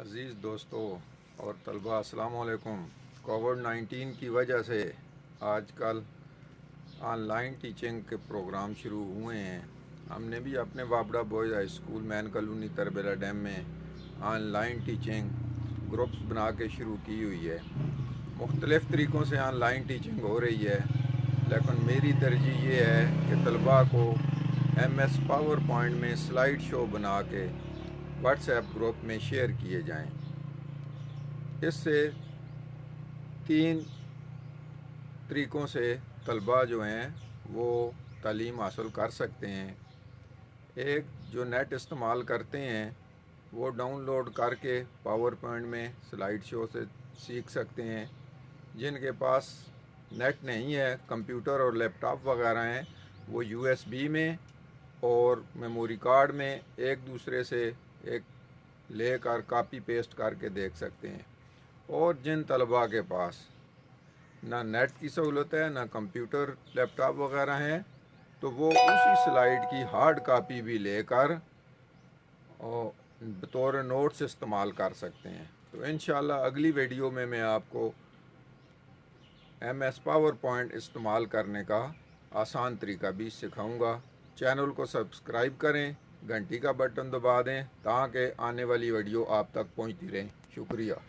अज़ीज़ दोस्तों और तलबा अस्सलाम वालेकुम। कोविड-19 की वजह से आजकल ऑनलाइन टीचिंग के प्रोग्राम शुरू हुए हैं। हमने भी अपने Wapda boys high school main colony Tarbela dam में ऑनलाइन टीचिंग ग्रुप्स बना के शुरू की हुई है। मुख्तलिफ़ तरीक़ों से ऑनलाइन टीचिंग हो रही है, लेकिन मेरी तरजीह ये है कि तलबा को MS पावर पॉइंट में स्लाइड शो बना के व्हाट्सएप ग्रुप में शेयर किए जाएं। इससे 3 तरीक़ों से तलबा जो हैं वो तालीम हासिल कर सकते हैं। एक, जो नेट इस्तेमाल करते हैं वो डाउनलोड करके पावर पॉइंट में स्लाइड शो से सीख सकते हैं। जिनके पास नेट नहीं है, कंप्यूटर और लैपटॉप वगैरह हैं, वो USB में और मेमोरी कार्ड में एक दूसरे से एक लेकर कॉपी पेस्ट करके देख सकते हैं। और जिन तलबा के पास ना नेट की सहूलत है, ना कंप्यूटर लैपटॉप वगैरह हैं, तो वो उसी स्लाइड की हार्ड कॉपी भी लेकर और बतौर नोट्स इस्तेमाल कर सकते हैं। तो इंशाल्लाह अगली वीडियो में मैं आपको MS पावर पॉइंट इस्तेमाल करने का आसान तरीका भी सिखाऊंगा। चैनल को सब्सक्राइब करें, घंटी का बटन दबा दें ताकि आने वाली वीडियो आप तक पहुंचती रहे। शुक्रिया।